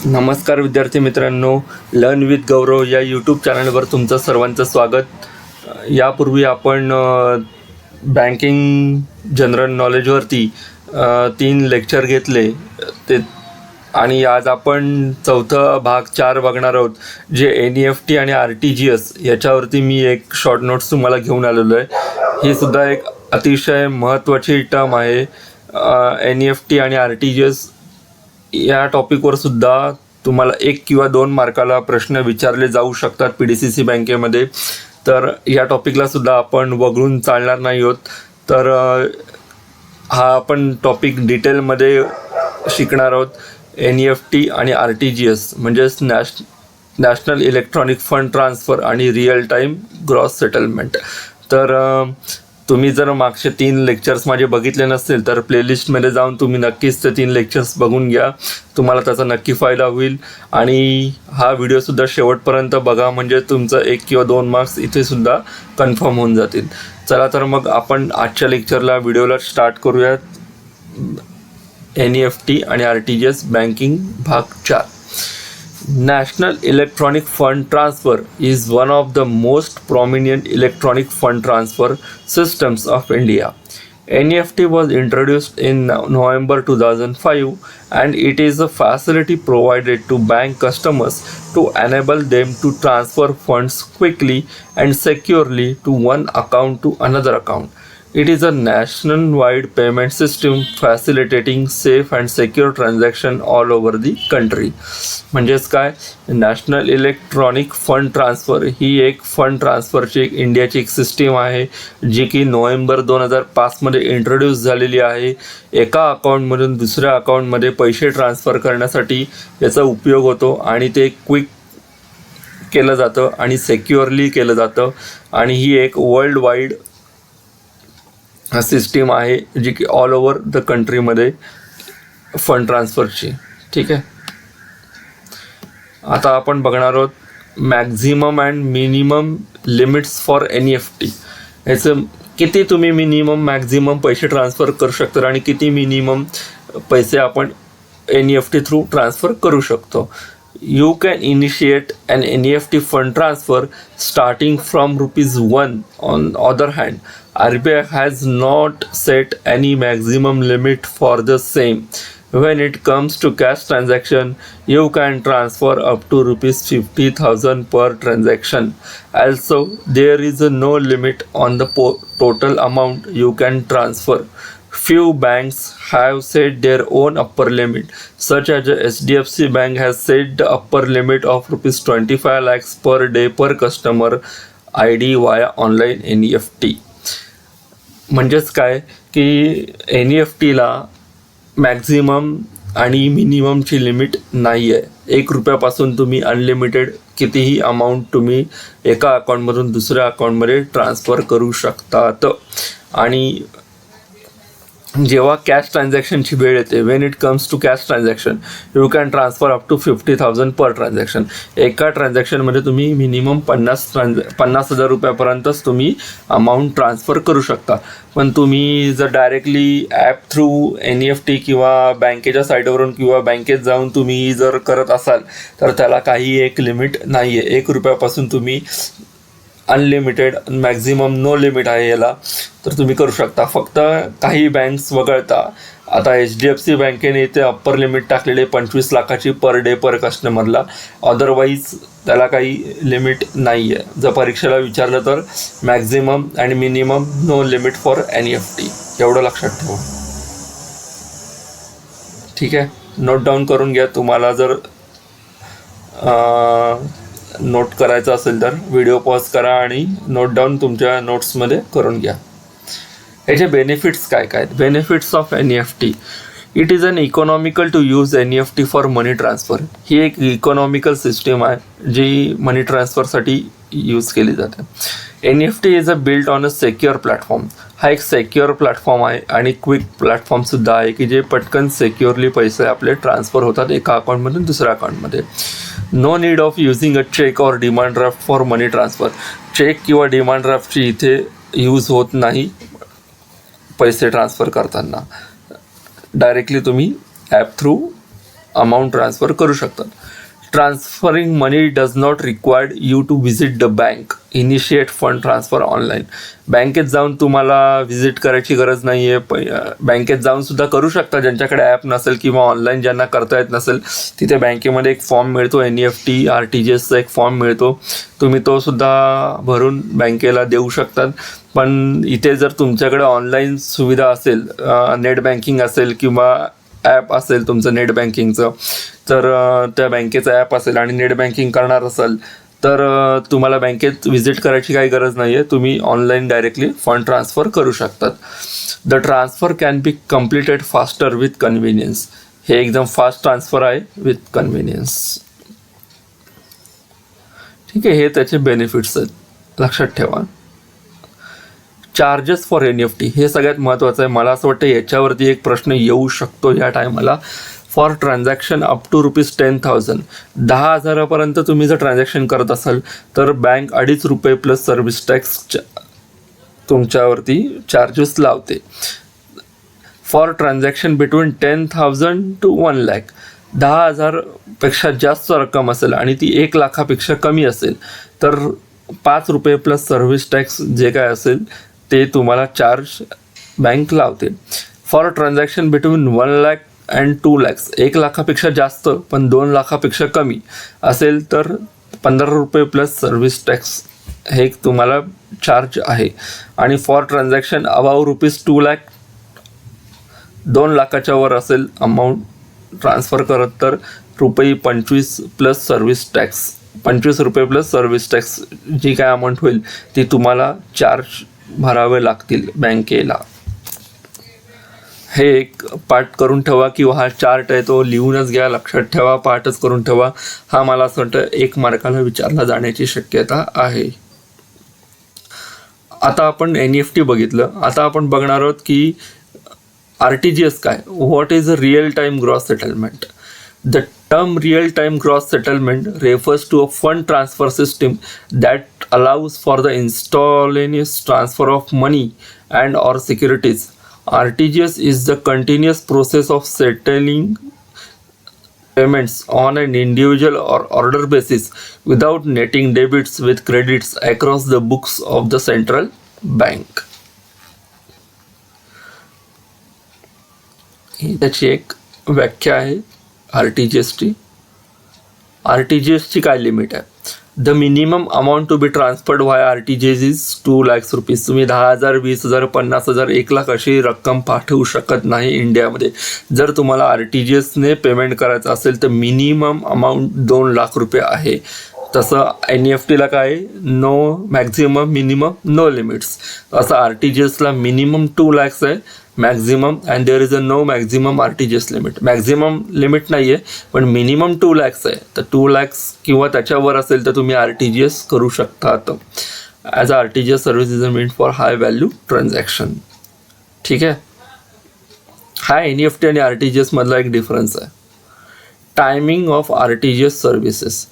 नमस्कार विद्यार्थी मित्रांनो, लर्न विथ गौरव या यूट्यूब चॅनलवर तुमचं सर्वांचं स्वागत. यापूर्वी आपण बँकिंग जनरल नॉलेजवरती 3 लेक्चर घेतले ते आणि आज आपण चौथा भाग 4 बघणार आहोत, जे NEFT आणि RTGS याच्यावरती मी एक शॉर्ट नोट्स तुम्हाला घेऊन आलेलो आहे. ही सुद्धा एक अतिशय महत्त्वाची टर्म आहे. NEFT आणि RTGS या टॉपिकवर सुद्धा तुम्हाला 1 किंवा 2 मार्काला प्रश्न विचारले जाऊ शकतात PDCC बँकेमध्ये. तर या टॉपिकला सुद्धा आपण वगळून चालणार नाही आहोत. तर हा आपण टॉपिक डिटेलमध्ये शिकणार आहोत. NEFT आणि RTGS म्हणजेच नॅशनल इलेक्ट्रॉनिक फंड ट्रान्सफर आणि रिअल टाईम ग्रॉस सेटलमेंट. तर तुम्ही जर मागचे 3 लेक्चर्स माझे बघितले नसतील तर प्लेलिस्टमध्ये जाऊन तुम्ही नक्कीच ते 3 लेक्चर्स बघून घ्या. तुम्हाला त्याचा नक्की फायदा होईल. आणि हा व्हिडिओसुद्धा शेवटपर्यंत बघा, म्हणजे तुमचं 1 किंवा 2 मार्क्स इथेसुद्धा कन्फर्म होऊन जातील. चला तर मग आपण आजच्या लेक्चरला व्हिडिओला स्टार्ट करूयात. NEFT आणि RTGS बँकिंग भाग 4. National Electronic Fund Transfer is one of the most prominent electronic fund transfer systems of India. NEFT was introduced in November 2005 and it is a facility provided to bank customers to enable them to transfer funds quickly and securely to one account to another account. It is a nationwide payment system facilitating safe and secure transaction all over the country. म्हणजेच काय, national electronic fund transfer ही एक fund ट्रान्सफरची इंडियाची एक system आहे, जी की November 2005मध्ये introduce झालेली आहे. एका अकाउंटमधून दुसऱ्या अकाउंटमध्ये पैसे ट्रान्सफर करण्यासाठी याचा उपयोग होतो आणि ते क्विक केलं जातं आणि सेक्युअरली केलं जातं. आणि ही एक वर्ल्ड वाईड सिस्टीम आहे, जी की ऑल ओव्हर द कंट्रीमध्ये फंड ट्रान्सफरची. ठीक आहे. आता आपण बघणार आहोत maximum and minimum limits for NEFT. याचं किती तुम्ही मिनिमम मॅक्झिमम पैसे ट्रान्सफर करू शकता आणि किती मिनिमम पैसे आपण NEFT थ्रू ट्रान्सफर करू शकतो. You can initiate an NEFT fund transfer starting from ₹1. On other hand, RBI has not set any maximum limit for the same. When it comes to cash transaction, you can transfer up to ₹50,000 per transaction. Also, there is no limit on the total amount you can transfer. Few banks have set their own upper limit, such as HDFC Bank has set the upper limit of ₹25 lakhs per day per customer ID via online NEFT. म्हणजेच काय की NEFTला maximum आणि मिनिममची limit नाही आहे. ₹1 तुम्ही unlimited कितीही amount तुम्ही एका अकाउंटमधून दुसऱ्या अकाउंटमध्ये ट्रान्सफर करू शकतात. आणि जेव्हा कॅश ट्रान्झॅक्शनची वेळ येते, when it comes to cash transaction, you can transfer up to ₹50,000 per transaction. एका ट्रान्झॅक्शनमध्ये तुम्ही मिनिमम 50,000 रुपयापर्यंतच तुम्ही अमाऊंट ट्रान्सफर करू शकता. पण तुम्ही जर डायरेक्टली ॲप थ्रू NEFT किंवा बँकेच्या साईटवरून किंवा बँकेत जाऊन तुम्ही जर करत असाल तर त्याला काही एक लिमिट नाही आहे. ₹1 तुम्ही अनलिमिटेड, मॅक्झिमम नो लिमिट आहे याला, तर तुम्ही करू शकता. फक्त काही बँक्स वगळता आता HDFC बँकेने इथे अप्पर लिमिट टाकलेले 25 लाखाची पर डे पर कस्टमरला. अदरवाईज त्याला काही लिमिट नाही आहे. जर परीक्षेला विचारलं तर मॅक्झिमम आणि minimum no limit for NEFT, एवढं लक्षात ठेवा. ठीक आहे, नोट डाऊन करून घ्या. तुम्हाला जर नोट करायचं असेल तर व्हिडिओ पॉज करा आणि नोट डाऊन तुमच्या नोट्समध्ये करून घ्या. याचे बेनिफिट्स काय काय आहेत? Benefits of NEFT. It is an economical to use NEFT for money transfer. ही एक इकॉनॉमिकल सिस्टीम आहे जी मनी ट्रान्सफरसाठी यूज केली जाते. NEFT is a built on a secure platform. हा एक सेक्युअर प्लॅटफॉर्म आहे आणि क्विक प्लॅटफॉर्मसुद्धा आहे की जे पटकन सेक्युअरली पैसे आपले ट्रान्सफर होतात एका अकाउंटमधून दुसऱ्या अकाउंटमध्ये. No need of using a cheque or demand draft for money transfer. Cheque किंवा डिमांड ड्राफ्टची इथे यूज होत नाही पैसे ट्रान्सफर करताना. डायरेक्टली तुम्ही ॲप थ्रू अमाऊंट ट्रान्सफर करू शकतात. Transferring money does not required you to visit the bank. Initiate fund transfer online. बँकेत जाऊन तुम्हाला व्हिजिट करायची गरज नाही आहे. बँकेत जाऊन सुद्धा करू शकता ज्यांच्याकडे ॲप नसेल किंवा ऑनलाईन ज्यांना करता येत नसेल. तिथे बँकेमध्ये एक फॉर्म मिळतो, NEFT RTGSचा एक फॉर्म मिळतो, तुम्ही तो सुद्धा भरून बँकेला देऊ शकतात. पण इथे जर तुमच्याकडे ऑनलाईन सुविधा असेल, नेट बँकिंग असेल किंवा ॲप असेल तुमचं नेट बँकिंगचं, तर त्या बँकेचं ॲप असेल आणि नेट बँकिंग करणार असाल तर तुम्हाला बँकेत व्हिजिट करायची काही गरज नाही आहे. तुम्ही ऑनलाईन डायरेक्टली फंड ट्रान्सफर करू शकतात. The transfer can be completed faster with convenience. हे एकदम फास्ट ट्रान्सफर आहे विथ कन्व्हिनियन्स. ठीक आहे, हे त्याचे बेनिफिट्स आहेत, लक्षात ठेवा. चार्जेस फॉर NEFT हे सगळ्यात महत्त्वाचं आहे. मला असं वाटतं याच्यावरती एक प्रश्न येऊ शकतो या टायमाला. फॉर ट्रान्झॅक्शन अप टू ₹10,000, 10,000पर्यंत तुम्ही जर ट्रान्झॅक्शन करत असाल तर बँक ₹2.5 प्लस सर्व्हिस टॅक्स तुमच्यावरती चार्जेस लावते. फॉर ट्रान्झॅक्शन बिटवीन 10,000 to 1,00,000, 10,000पेक्षा जास्त रक्कम असेल आणि ती 1,00,000पेक्षा कमी असेल तर ₹5 प्लस सर्व्हिस टॅक्स जे काय असेल ते तुम्हाला चार्ज बँक लावते. फॉर ट्रान्झॅक्शन बिटवीन 1,00,000 and 2,00,000, 1,00,000पेक्षा जास्त पण 2,00,000पेक्षा कमी असेल तर ₹15 प्लस सर्व्हिस टॅक्स हे तुम्हाला चार्ज आहे. आणि फॉर ट्रान्झॅक्शन अबाव ₹2,00,000, 2,00,000च्या वर असेल अमाऊंट ट्रान्सफर करत तर ₹25 plus service tax, ₹25 plus service tax जी काय अमाऊंट होईल ती तुम्हाला चार्ज भरावे लागतील बँकेला. हे एक पाठ करून ठेवा किंवा हा चार्ट आहे तो लिहूनच घ्या, लक्षात ठेवा, पाठच करून ठेवा. हा मला असं वाटतं 1 मार्काला विचारला जाण्याची शक्यता आहे. आता आपण NEFT बघितलं. आता आपण बघणार आहोत की RTGS काय. What is a real time gross settlement. The term real-time gross settlement refers to a fund transfer system that allows for the instantaneous transfer of money and or securities. RTGS is the continuous process of settling payments on an individual or order basis without netting debits with credits across the books of the central bank. ही त्याची एक व्याख्या आहे RTGSची. RTGSची काय limit आहे. The minimum amount to be transferred via RTGS is ₹2,00,000. तुम्ही 10,000, 20,000, 50,000, 1,00,000 अशी रक्कम पाठवू शकत नाही इंडियामध्ये. जर तुम्हाला RTGSने पेमेंट करायचं असेल तर मिनिमम अमाऊंट ₹2,00,000 आहे. तसं NEFTला काय, no maximum, minimum, no limits. असं RTGSला मिनिमम ₹2,00,000 आहे, maximum, and there is a no maximum RTGS limit. Maximum limit नाही आहे पण मिनिमम ₹2,00,000 आहे. तर ₹2,00,000 किंवा त्याच्यावर असेल तर तुम्ही RTGS करू शकतात. As a RTGS service is a mean for high value transaction. ठीक आहे. हा NEFT आणि RTGS मधला एक डिफरन्स आहे. Timing of RTGS services.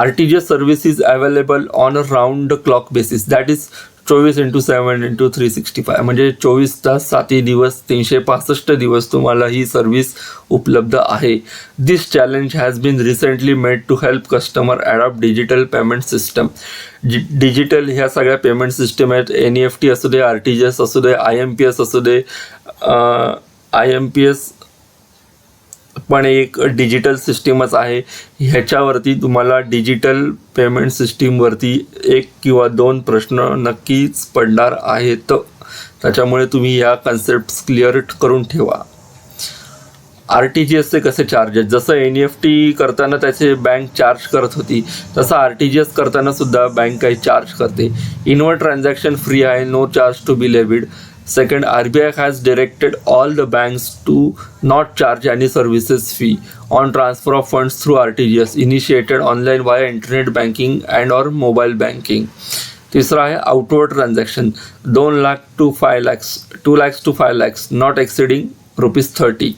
RTGS service is available on a round the clock basis, that is 24/7/365. म्हणजे 24 तास 7 दिवस 365 दिवस तुम्हाला ही सर्व्हिस उपलब्ध आहे. This challenge has been recently made to help customer adopt digital payment system. Digital ह्या सगळ्या payment system आहेत. NEFT असू दे, RTGS असू दे, IMPS असू दे. IMPS पण एक डिजिटल सिस्टीमच आहे. ह्याच्यावरती तुम्हाला डिजिटल पेमेंट सिस्टीमवरती 1 किंवा 2 प्रश्न नक्कीच पडणार आहेत. त्याच्यामुळे तुम्ही या कन्सेप्ट क्लिअर करून ठेवा. RTGSचे कसे चार्जेस. जसं NEFT करताना त्याचे बँक चार्ज करत होती तसं RTGS करताना सुद्धा बँक काही चार्ज करते. इनवर्ड ट्रान्झॅक्शन फ्री आहे, no charge to be levied. Second, RBI has directed all the banks to not charge any services fee on transfer of funds through RTGS initiated online via internet banking and or mobile banking. तीसरा आहे outward transaction. 2,00,000 to 5,00,000, 2,00,000 to 5,00,000, not exceeding ₹30.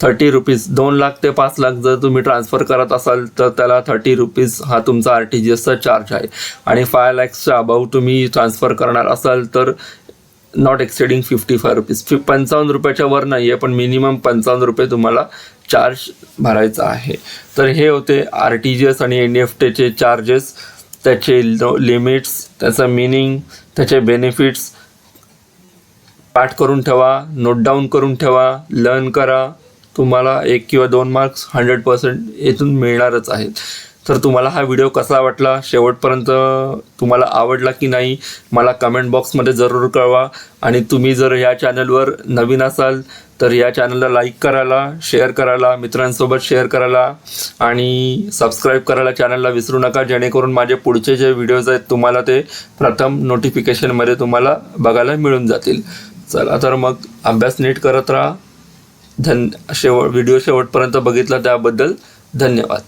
₹30, 2,00,000 ते 5,00,000 जर तुम्ही transfer करत असाल तर त्याला ₹30 हा तुमचा RTGSचा चार्ज आहे. आणि 5,00,000च्या अबाव तुम्ही ट्रान्सफर करणार असाल तर नॉट एक्सेडिंग 55 रुपीज. 55 रुपयाच्या वर नाही आहे, पण मिनिमम 55 रुपये तुम्हाला चार्ज भरायचा आहे. तर हे होते RTGS आणि NEFTचे चार्जेस, त्याचे लिमिट्स, त्याचं मिनिंग, त्याचे बेनिफिट्स. पाठ करून ठेवा, नोट डाऊन करून ठेवा, लर्न करा. तुम्हाला 1 किंवा 2 मार्क्स 100% येथून मिळणारच आहेत. तर तुम्हाला हा व्हिडिओ कसा वाटला, शेवटपर्यंत तुम्हाला आवडला की नाही, मला कमेंट बॉक्समध्ये जरूर कळवा. आणि तुम्ही जर या चॅनलवर नवीन असाल तर या चॅनलला लाईक करायला, शेअर करायला, मित्रांसोबत शेअर करायला आणि सबस्क्राईब करायला चॅनलला विसरू नका, जेणेकरून माझे पुढचे जे व्हिडिओज आहेत तुम्हाला ते प्रथम नोटिफिकेशनमध्ये तुम्हाला बघायला मिळून जातील. चला तर मग अभ्यास नीट करत राहा. व्हिडिओ शेवटपर्यंत बघितला त्याबद्दल धन्यवाद.